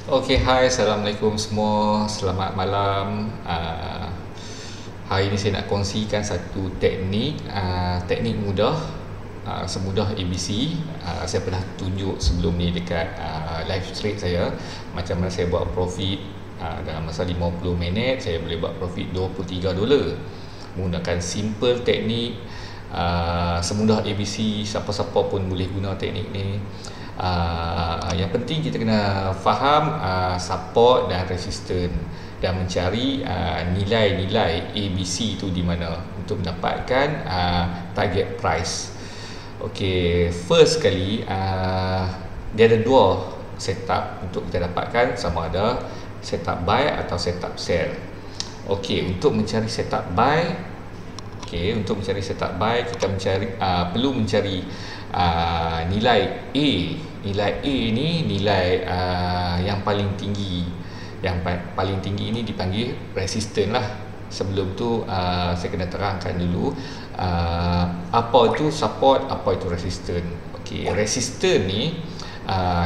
Okey, hai, Assalamualaikum semua. Selamat malam. Hari ini saya nak kongsikan satu teknik mudah, semudah ABC. Saya pernah tunjuk sebelum ni dekat live stream saya, macam mana saya buat profit dalam masa 50 minit saya boleh buat profit $23 menggunakan simple teknik, semudah ABC. Siapa-siapa pun boleh guna teknik ni. Yang penting kita kena faham support dan resistance dan mencari nilai-nilai ABC tu di mana untuk mendapatkan target price. Okey, first sekali dia ada dua setup untuk kita dapatkan, sama ada setup buy atau setup sell. Okey, untuk mencari setup buy, untuk mencari setup buy kita perlu mencari nilai A. Nilai A ni nilai yang paling tinggi. Yang paling tinggi ini dipanggil resistance lah. Sebelum tu saya kena terangkan dulu apa itu support, apa itu resistance. Okey, resistance ni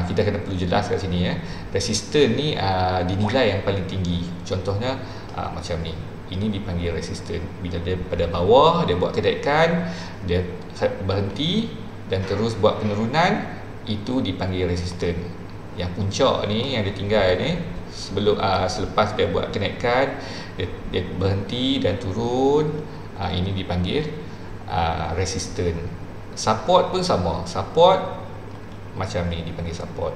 kita kena perlu jelas kat sini ya. Resistance ni dinilai yang paling tinggi. Contohnya macam ni. Ini dipanggil resistance. Bila dia pada bawah, dia buat kenaikan, dia berhenti dan terus buat penurunan, itu dipanggil resistance. Yang puncak ni, yang dia tinggal ni, selepas dia buat kenaikan, dia berhenti dan turun, ini dipanggil resistance. Support pun sama. Support macam ni dipanggil support.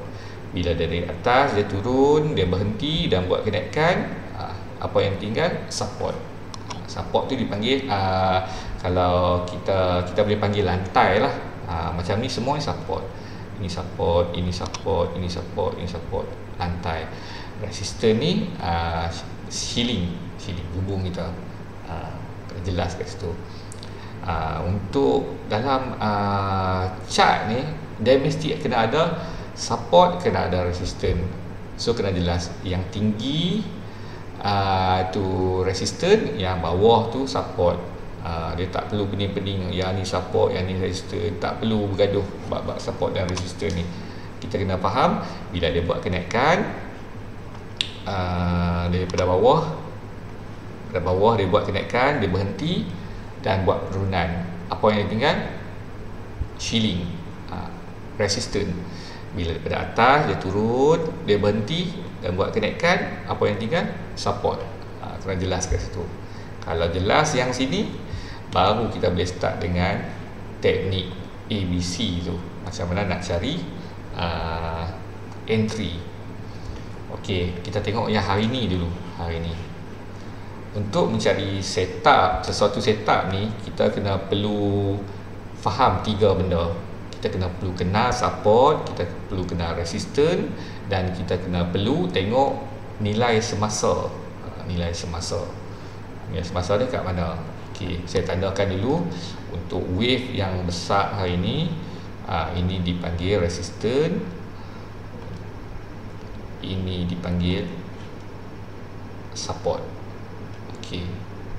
Bila dari atas dia turun, dia berhenti dan buat kenaikan, apa yang tinggal? Support. Support tu dipanggil kalau kita boleh panggil lantai lah. Macam ni semua support. Ini support, ini support, ini support, ini support, lantai. Resistance ni ceiling hubung kita. Jelas kat situ. Untuk dalam chart ni dia mesti kena ada support, kena ada resistance. So kena jelas yang tinggi tu resistance, yang bawah tu support. Dia tak perlu pening-pening yang ni support, yang ni resistance. Tak perlu bergaduh bab support dan resistance ni. Kita kena faham bila dia buat kenaikan daripada bawah dia buat kenaikan, dia berhenti dan buat penurunan. Apa yang tinggal? Ceiling, resistance. Bila daripada atas dia turun, dia berhenti dan buat kenaikan, apa yang tinggal? Support. Kena jelas kat situ. Kalau jelas yang sini, baru kita boleh start dengan teknik ABC tu. Macam mana nak cari entry. Okey, kita tengok yang hari ni dulu. Hari ni, untuk mencari sesuatu setup ni, kita kena perlu faham 3 benda. Kita kena perlu kenal support, kita perlu kenal resistance, dan kita kena perlu tengok nilai semasa. Nilai semasa dia kat mana? Okey, saya tandakan dulu. Untuk wave yang besar hari ni, ini dipanggil resistance, ini dipanggil support. Okey,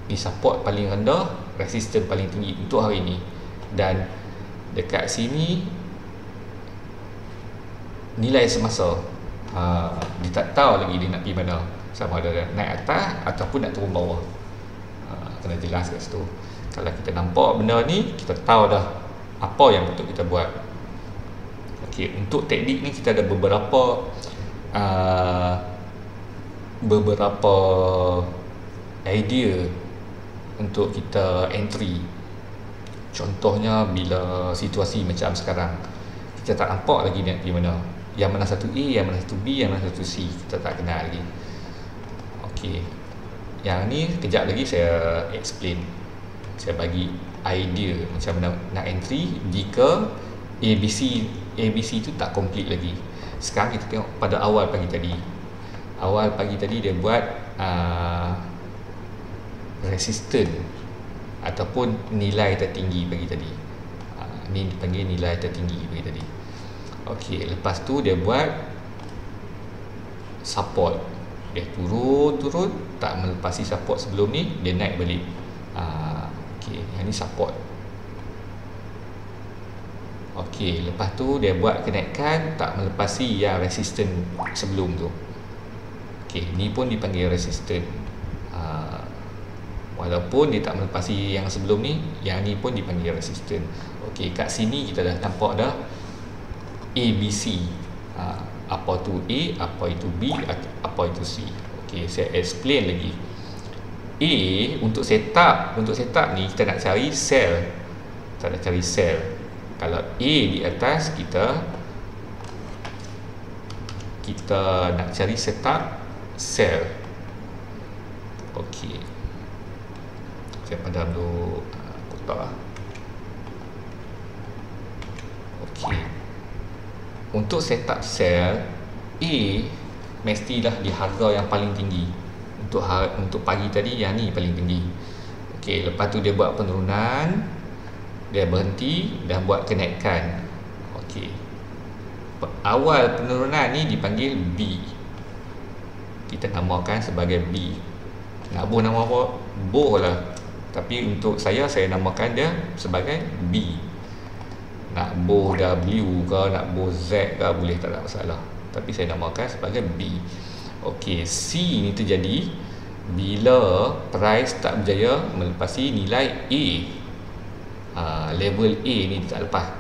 ni support paling rendah, resistance paling tinggi untuk hari ni. Dan dekat sini nilai semasa. Dia tak tahu lagi dia nak pergi mana, sama ada naik atas ataupun nak turun bawah. Kena jelas kat situ. Kalau kita nampak benda ni, kita tahu dah apa yang betul kita buat. Okey, untuk teknik ni kita ada beberapa idea untuk kita entry. Contohnya bila situasi macam sekarang, kita tak nampak lagi nak pergi mana. Yang mana satu A, yang mana satu B, yang mana satu C, kita tak kenal lagi. Okey, yang ni kejap lagi saya explain. Saya bagi idea macam mana nak entry jika ABC tu tak complete lagi. Sekarang kita tengok pada awal pagi tadi. Awal pagi tadi dia buat resistance ataupun nilai tertinggi pagi tadi. Ni dipanggil nilai tertinggi pagi tadi. Okey, lepas tu dia buat support. Dia turun tak melepasi support sebelum ni, dia naik balik. Okey, yang ni support. Okey, lepas tu dia buat kenaikan tak melepasi yang resistance sebelum tu. Okey, ni pun dipanggil resistant. Walaupun dia tak melepasi yang sebelum ni, yang ni pun dipanggil resistant. Okey, kat sini kita dah nampak dah ABC. Apa tu A, apa itu B, apa itu C. Okey, saya explain lagi. A untuk setup ni kita nak cari sel. Kita nak cari sel. Kalau A di atas, kita nak cari setup sel. Okey, saya padam dulu kotak. Okey, untuk setup sel A mestilah di harga yang paling tinggi. Untuk pagi tadi, yang ni paling tinggi. Okey, lepas tu dia buat penurunan, dia berhenti dan buat kenaikan. Okey, awal penurunan ni dipanggil B. Kita namakan sebagai B. Nak boh nama apa? Boh lah. Tapi untuk saya namakan dia sebagai B. Nak boh W ke, nak boh Z ke, boleh, tak ada masalah. Tapi saya namakan sebagai B. Okey, C ni terjadi bila price tak berjaya melepasi nilai A. Level A ni tak lepas.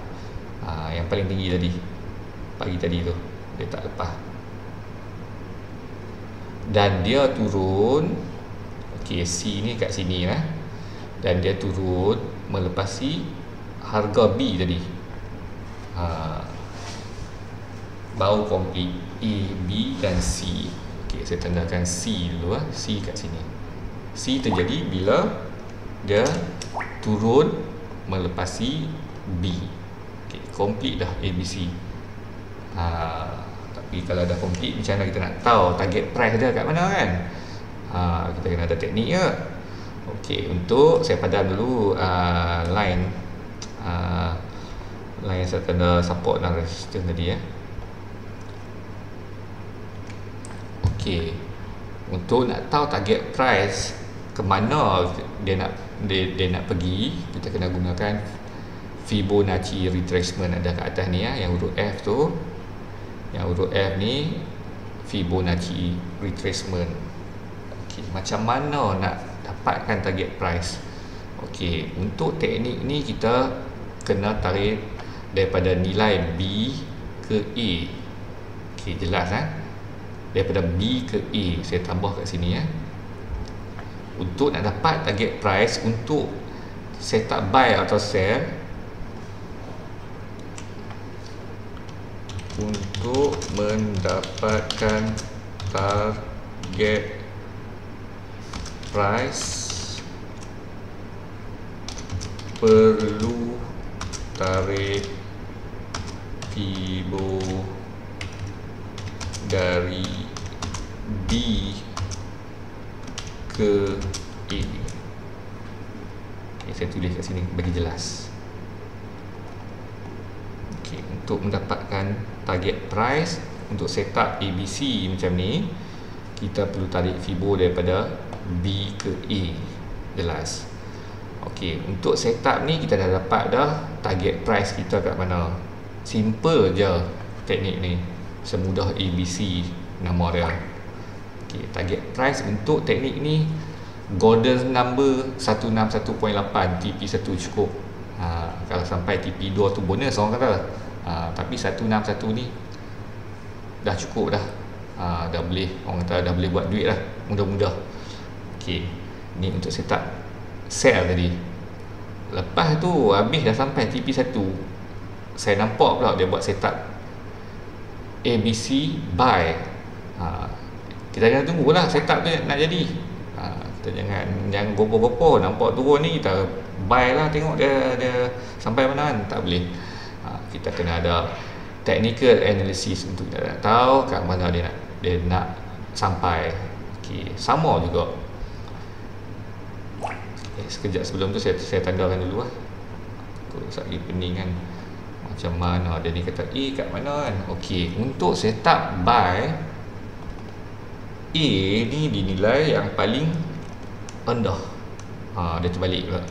Yang paling tinggi tadi, pagi tadi tu, dia tak lepas. Dan dia turun. Okey, C ni kat sini lah. Dan dia turun melepasi harga B tadi. Baru complete A, B dan C. Okey, saya tandakan C dulu lah. C kat sini. C terjadi bila dia turun melepasi B. Okey, complete dah ABC. Tapi kalau dah complete, macam mana kita nak tahu target price dia kat mana kan? Kita kena ada teknik je. Okey, untuk saya padam dulu line yang saya tanda support dan resistance tadi ya. Okey, untuk nak tahu target price ke mana dia nak pergi, kita kena gunakan Fibonacci retracement. Ada kat atas ni ya, yang huruf F tu. Yang huruf F ni Fibonacci retracement. Okey, macam mana nak dapatkan target price? Okey, untuk teknik ni kita kena tarik daripada nilai B ke A. Okey, jelas daripada B ke A, saya tambah kat sini ya. Untuk nak dapat target price, untuk setup buy atau sell, untuk mendapatkan target price perlu tarik Fibo dari B ke A. Okay, saya tulis kat sini bagi jelas. Okay, untuk mendapatkan target price untuk setup ABC macam ni, kita perlu tarik Fibo daripada B ke A. Jelas. Okey, untuk setup ni kita dah dapat dah target price kita kat mana. Simple je teknik ni. Semudah ABC nama dia. Okey, target price untuk teknik ni golden number 161.8, TP1 cukup. Kalau sampai TP2 tu bonus orang kata. Tapi 161 ni dah cukup dah. Dah boleh, orang kata dah boleh buat duit lah, mudah-mudah. Okey, ni untuk setup sell tadi. Lepas tu habis dah sampai TP1, saya nampak pula dia buat setup ABC buy. Kita jangan tunggulah setup tu nak jadi. Kita jangan gopoh-gopoh, nampak turun ni kita buy lah, tengok dia sampai mana kan. Tak boleh. Kita kena ada technical analysis untuk kita nak tahu kat mana dia nak sampai. Okey, sama juga. Sekejap sebelum tu saya tandakan dulu lah. Aku lagi pening kan, macam mana dia ni kata A kat mana kan. Okey, untuk setup buy, A ni dinilai yang paling rendah. Dia terbalik pula.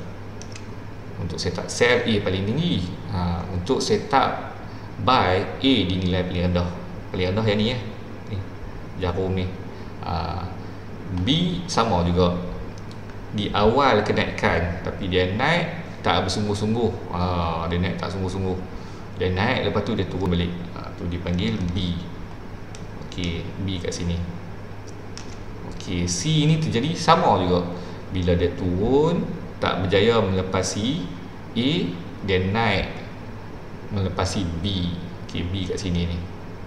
Untuk setup sell, A paling tinggi. Untuk setup buy, A dinilai paling rendah. Paling rendah yang ni ya, ni jarum ni. B sama juga, di awal kenaikan tapi dia naik tak bersungguh-sungguh. Dia naik tak sungguh-sungguh, dia naik lepas tu dia turun balik. Tu dipanggil B. Okey, B kat sini. Okey, C ni terjadi sama juga. Bila dia turun tak berjaya melepasi A, dia naik melepasi B. Okey, B kat sini ni.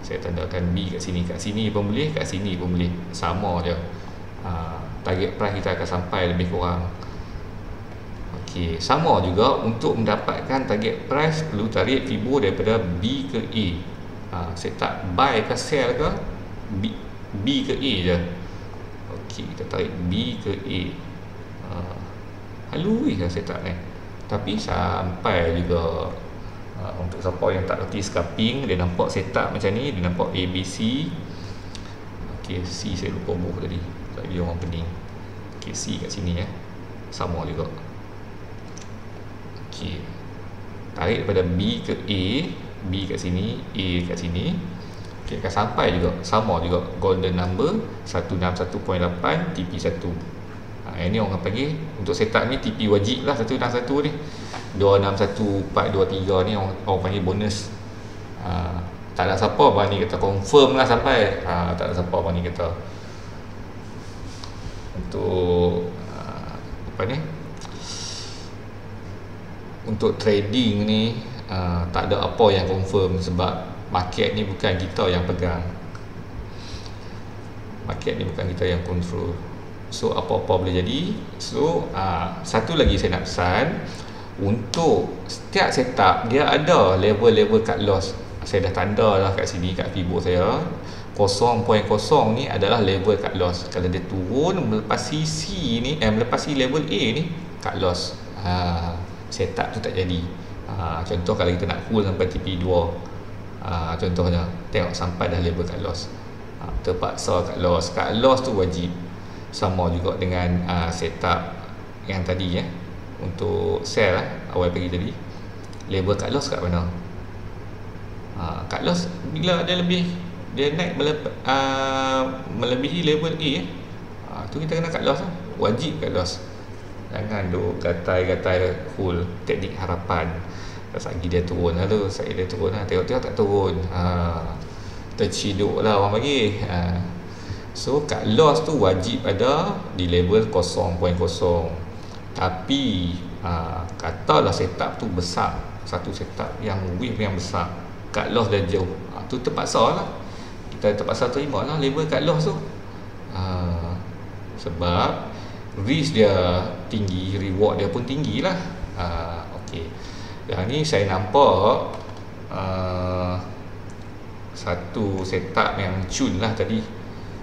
Saya tandakan B kat sini. Kat sini pun boleh, kat sini pun boleh. Sama je. Target price kita akan sampai lebih kurang. Okey, sama juga untuk mendapatkan target price perlu tarik Fibo daripada B ke A. Saya tak buy ke sell ke, B ke A je. Okey, kita tarik B ke A. Halus lah saya tak ni. Tapi sampai juga. Untuk siapa yang tak reti scalping, dia nampak setup macam ni, dia nampak ABC. Okey, C saya lupa buh tadi. Sebab dia orang pening. Okey, C kat sini ya. Sama juga. Okey. Tarik daripada B ke A, B kat sini, A kat sini. Okey, akan sampai juga, sama juga golden number 161.8 TP1. Yang ni orang panggil untuk setup ni TP wajib lah 161 ni. 261423 ni orang panggil bonus. Tak ada siapa berani kata confirm lah sampai. Tak ada siapa berani kata. Untuk apa ni? Untuk trading ni tak ada apa yang confirm sebab market ni bukan kita yang pegang. Market ni bukan kita yang control. So apa-apa boleh jadi. So satu lagi saya nak pesan, untuk setiap setup dia ada level-level cut loss. Saya dah tanda lah kat sini kat Fibo saya. 0.0 ni adalah level cut loss. Kalau dia turun melepasi C ni, melepasi level A ni, cut loss. Setup tu tak jadi. Contoh kalau kita nak hold sampai TP2, contohnya tengok sampai dah level cut loss, terpaksa cut loss. Cut loss tu wajib. Sama juga dengan setup yang tadi ya. Untuk sell awal pagi tadi, level cut loss kat mana? Cut loss bila ada lebih, dia naik melebihi level A, tu kita kena cut loss lah. Wajib cut loss. Jangan duk gatai-gatai hold teknik harapan. Sagi dia turun lah tu, dia turun lah, tengok-tengok tak turun, terciduk lah orang bagi. So cut loss tu wajib ada di level 0.0. Tapi katalah setup tu besar, satu setup yang wave yang besar, cut loss dah jauh, tu terpaksa lah, kita terpaksa terima lah level cut loss tu. Sebab risk dia tinggi, reward dia pun tinggi lah. Okey, yang ni saya nampak satu setup yang cun lah tadi.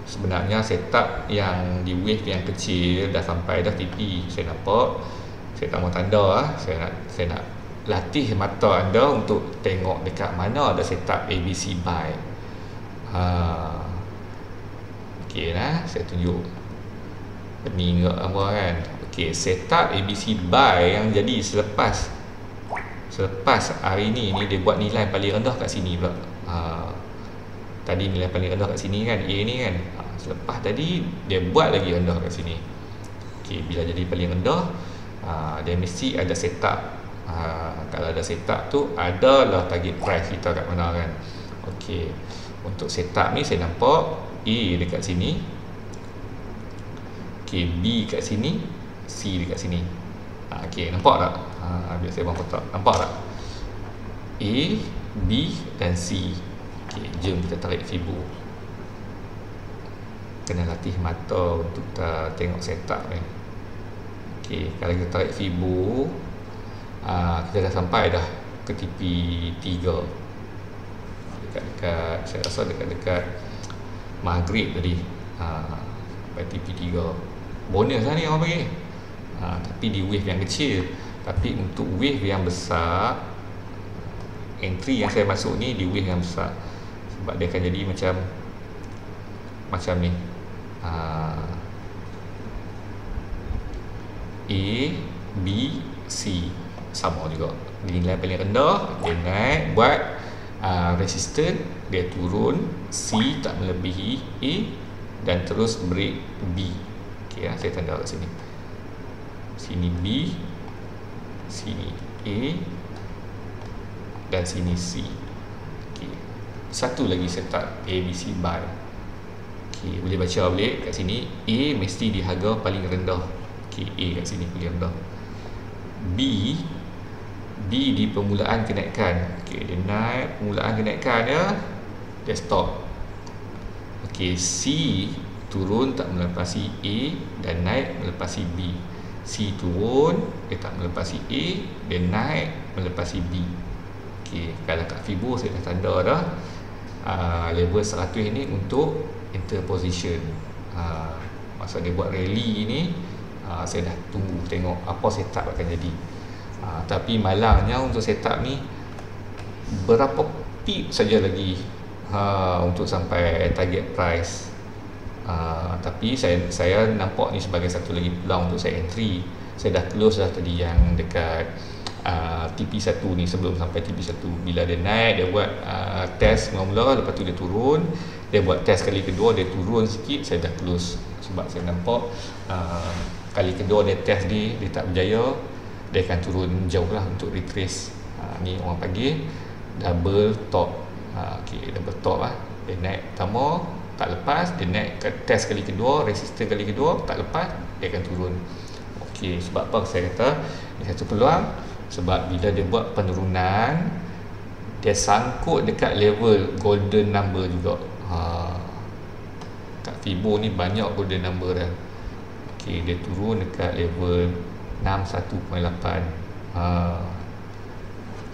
Sebenarnya setup yang di wave yang kecil dah sampai dah TP. Saya nampak, saya tak mau tanda lah. Saya nak latih mata anda untuk tengok dekat mana ada setup ABC buy. Okey lah, saya tunjuk pening apa kan. Okey, setup ABC buy yang jadi selepas hari ni dia buat nilai paling rendah kat sini pula. Tadi nilai paling rendah kat sini kan, A ni kan. Selepas tadi dia buat lagi rendah kat sini. Okey, bila jadi paling rendah, dia mesti ada setup. Kalau ada setup tu, adalah target price kita kat mana kan. Okey, untuk setup ni saya nampak A dekat sini, okey, B kat sini, C dekat sini. Okey, nampak tak? Biar saya bang kotak. Nampak tak? A, B dan C. Okey, jom kita tarik Fibo. Kena latih mata untuk kita tengok setup ni. Okey, kalau kita tarik Fibo, kita dah sampai dah ke TP3. Dekat-dekat, saya rasa dekat-dekat maghrib tadi. Sampai TP3. Bonus lah ni orang bagi. Tapi di wave yang kecil. Tapi untuk wave yang besar, entry yang saya masuk ni di wave yang besar. Sebab dia akan jadi macam ni. A, B, C sama juga. Nilai paling rendah dia naik buat resistance, dia turun, C tak melebihi A, dan terus break B. Okey, saya tanda kat sini. Sini B, sini A dan sini C. Okey. Satu lagi setup ABC buy. Okey, boleh baca balik kat sini. A mesti di harga paling rendah. Okey, A kat sini paling rendah. B di permulaan kenaikan. Okey, dia naik permulaan kenaikan dia stop. Okey, C turun tak melepasi A dan naik melepasi B. C turun, dia tak melepasi A, dia naik melepasi B. Okey, kalau kat Fibo saya dah tanda dah. Level 100 ini untuk enter position. Masa dia buat rally ni, saya dah tunggu tengok apa setup akan jadi. Tapi malangnya untuk setup ni berapa pip saja lagi untuk sampai target price. Tapi saya nampak ni sebagai satu lagi peluang untuk saya entry. Saya dah close dah tadi yang dekat TP1 ni, sebelum sampai TP1. Bila dia naik, dia buat test mula-mula, lepas tu dia turun, dia buat test kali kedua, dia turun sikit, saya dah close. Sebab saya nampak kali kedua dia test dia tak berjaya, dia akan turun jauh lah untuk retrace. Ni orang panggil double top. Okay, double top lah. Dia naik pertama, tak lepas, dia naik ke test kali kedua, resistor kali kedua, tak lepas, dia akan turun. Okey, sebab apa saya kata ini satu peluang? Sebab bila dia buat penurunan, dia sangkut dekat level golden number juga. Kat Fibo ni banyak golden number dah. Okey, dia turun dekat level 61.8.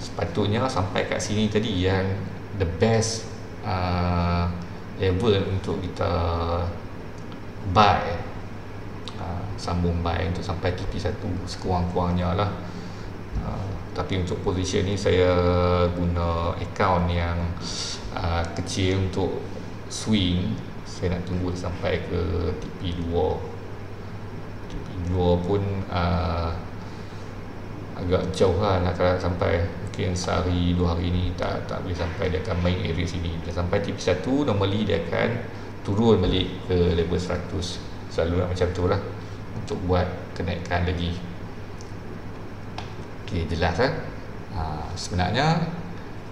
Sepatutnya sampai kat sini tadi yang the best level untuk kita buy, sambung buy untuk sampai TP1 sekurang-kurangnya lah. Tapi untuk position ni saya guna account yang kecil untuk swing. Saya nak tunggu sampai ke TP2. TP2 pun agak jauh lah nak sampai. Mungkin sehari 2 hari ni tak boleh sampai, dia akan main area sini. Bila sampai TP1 normally dia akan turun balik ke level 100. Selalu macam tu lah untuk buat kenaikan lagi. Okey, jelas kan? Sebenarnya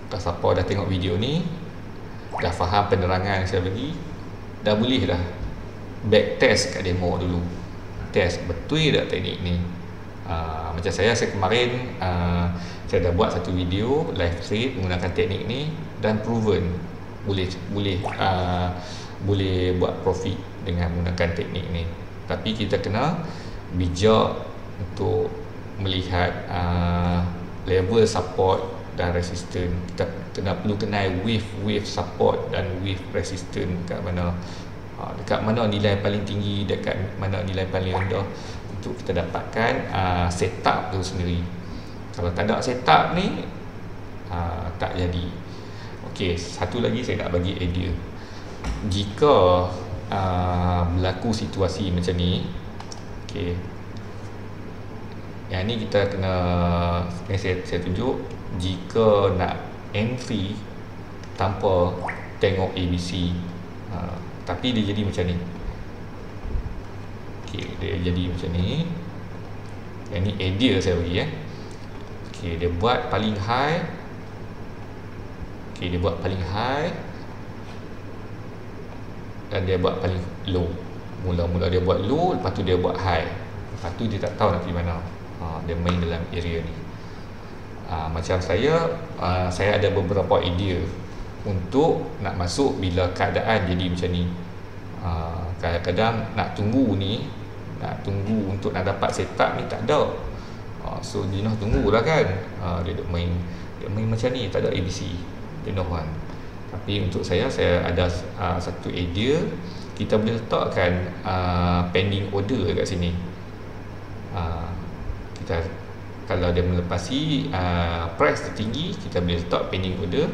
tak siapa dah tengok video ni, dah faham penerangan yang saya bagi, dah boleh dah back test kat demo dulu. Test betul tak teknik ni. Macam saya kemarin saya dah buat satu video live trade menggunakan teknik ni dan proven boleh buat profit dengan menggunakan teknik ni. Tapi kita kena bijak untuk melihat level support dan resistance. Kita perlu kenal wave support dan wave resistance dekat mana, dekat mana nilai paling tinggi, dekat mana nilai paling rendah, untuk kita dapatkan setup tu sendiri. Kalau tak ada setup ni tak jadi. Okey, satu lagi saya nak bagi idea. Jika berlaku situasi macam ni, okey, yang ni kita kena saya tunjuk. Jika nak entry tanpa tengok ABC, tapi dia jadi macam ni. Okey, dia jadi macam ni. Yang ni idea saya bagi Okey, dia buat paling high. Okey, dia buat paling high dan dia buat paling low. Mula-mula dia buat low, lepas tu dia buat high. Lepas tu dia tak tahu nak pergi mana. Dia main dalam area ni. Macam saya ada beberapa idea untuk nak masuk bila keadaan jadi macam ni. Kadang-kadang nak tunggu untuk nak dapat setup ni tak ada. So jenuh tunggulah kan. Dia main macam ni, tak ada ABC, jenuh kan. Tapi untuk saya ada satu idea. Kita boleh letakkan pending order kat sini. Kalau dia melepasi price tertinggi, kita boleh letak pending order,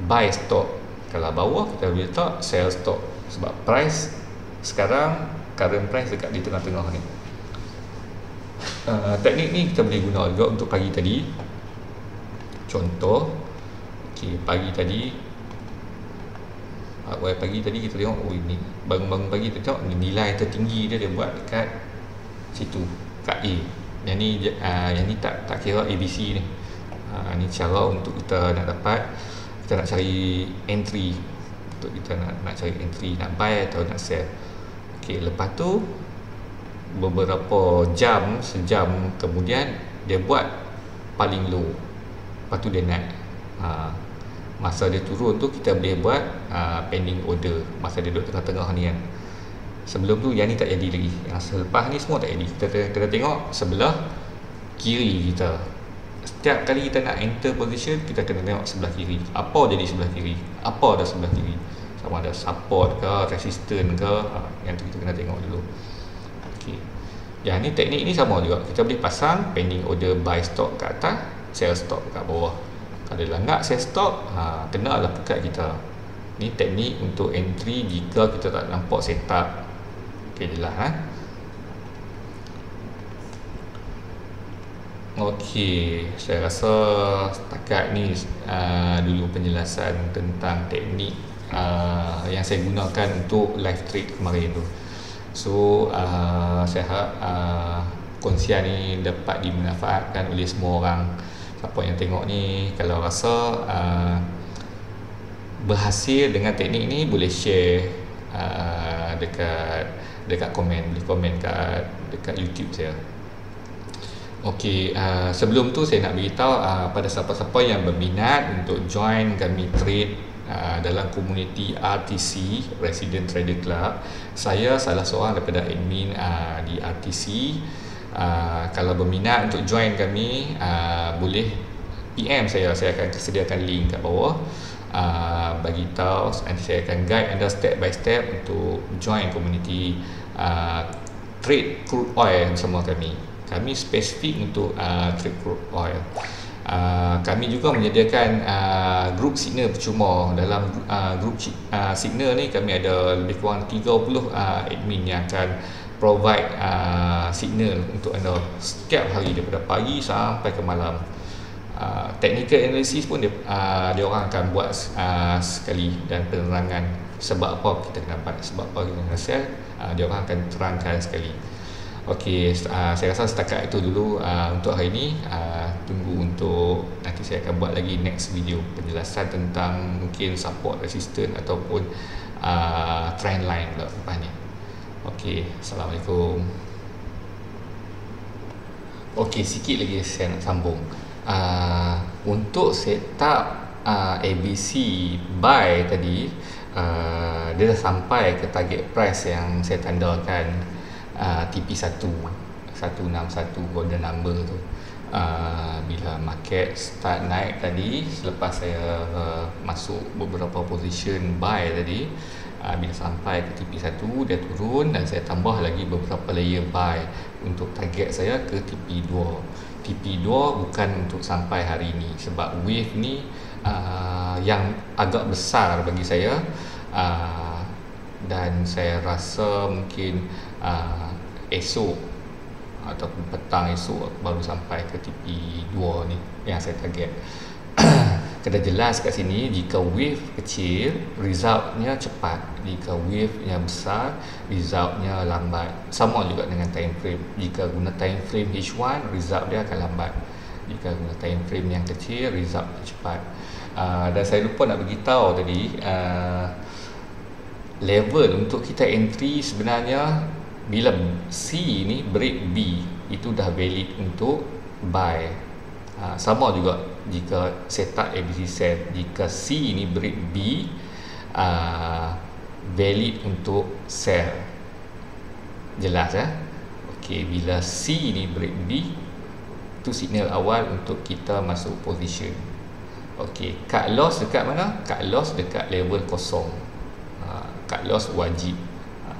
buy stock. Kalau bawah, kita boleh letak sell stock. Sebab price sekarang, current price dekat di tengah-tengah ni. Teknik ni kita boleh guna juga untuk pagi tadi. Contoh, okay, pagi tadi Awal pagi tadi kita tengok, oh ini bangun-bangun pagi kita tengok nilai tertinggi dia buat dekat situ, kat A. Yang ni tak kira ABC ni. Ni cara untuk kita nak dapat, kita nak cari entry, untuk kita nak cari entry, nak buy atau nak sell. Okey, lepas tu beberapa sejam kemudian dia buat paling low, lepas tu dia naik. Masa dia turun tu kita boleh buat pending order masa dia duduk tengah-tengah ni kan. Sebelum tu yang ni tak jadi lagi, yang selepas ni semua tak jadi. Kita tengok sebelah kiri kita. Setiap kali kita nak enter position, kita kena tengok sebelah kiri. Apa jadi sebelah kiri? Apa ada sebelah kiri? Sama ada support ke, resistance ke, yang tu kita kena tengok dulu. Okey. Yang ni teknik ni sama juga. Kita boleh pasang pending order buy stop kat atas, sell stop kat bawah. Kalau langgar sell stop, kenalah pekat kita. Ni teknik untuk entry jika kita tak nampak setup. Okey, jelas Okey, saya rasa setakat ni dulu penjelasan tentang teknik yang saya gunakan untuk live trade kemarin tu. So saya harap kongsian ni dapat dimanfaatkan oleh semua orang. Siapa yang tengok ni, kalau rasa berhasil dengan teknik ni, boleh share dekat komen, boleh komen dekat YouTube saya. Okey, sebelum tu saya nak beritahu pada siapa-siapa yang berminat untuk join kami trade dalam komuniti RTC, Resident Trader Club. Saya salah seorang daripada admin di RTC. Kalau berminat untuk join kami, boleh PM saya akan sediakan link kat bawah. Bagi tahu, nanti saya akan guide anda step by step untuk join komuniti trade crude oil bersama kami. Kami spesifik untuk trade crude oil. Kami juga menyediakan grup signal percuma. Dalam grup signal ni kami ada lebih kurang 30 admin yang akan provide signal untuk anda setiap hari daripada pagi sampai ke malam. Technical analysis pun dia orang akan buat sekali, dan penerangan sebab apa kita kena buy, sebab apa kita kena sell, dia orang akan terangkan sekali. Okey, saya rasa setakat itu dulu untuk hari ini. Tunggu untuk nanti saya akan buat lagi next video penjelasan tentang mungkin support, resistance ataupun trend line pula lepas ni. Okey, Assalamualaikum. Okey, sikit lagi saya nak sambung. Untuk setup ABC buy tadi, dia dah sampai ke target price yang saya tandakan, TP1 161 golden number tu. Bila market start naik tadi, selepas saya masuk beberapa position buy tadi, bila sampai ke TP1 dia turun, dan saya tambah lagi beberapa layer buy untuk target saya ke TP2. TP2 bukan untuk sampai hari ini, sebab wave ni yang agak besar bagi saya, dan saya rasa mungkin esok ataupun petang esok baru sampai ke TP2 ni yang saya target. Kena jelas kat sini, jika wave kecil resultnya cepat, jika wave yang besar resultnya lambat. Sama juga dengan time frame, jika guna time frame H1 result dia akan lambat, jika guna time frame yang kecil result cepat. Dan saya lupa nak beritahu tadi, level untuk kita entry sebenarnya bila C ni break B, itu dah valid untuk buy. Sama juga jika setup ABC set, jika C ni break B, valid untuk sell. Jelas Okey, bila C ni break B, tu signal awal untuk kita masuk position. Okey, cut loss dekat mana? Cut loss dekat level kosong. Cut loss wajib.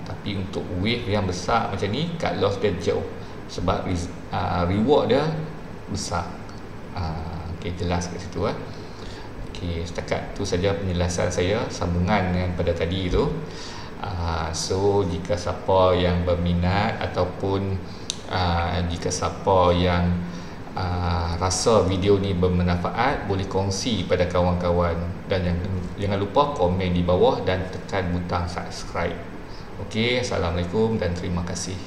Tapi untuk wave yang besar macam ni, cut loss dia jauh, sebab reward dia besar. Okey, jelas kat situ Okey, setakat tu saja penjelasan saya sambungan dengan pada tadi tu. So jika siapa yang berminat ataupun jika siapa yang rasa video ni bermanfaat, boleh kongsi pada kawan-kawan, dan jangan lupa komen di bawah dan tekan butang subscribe. Okey, Assalamualaikum dan terima kasih.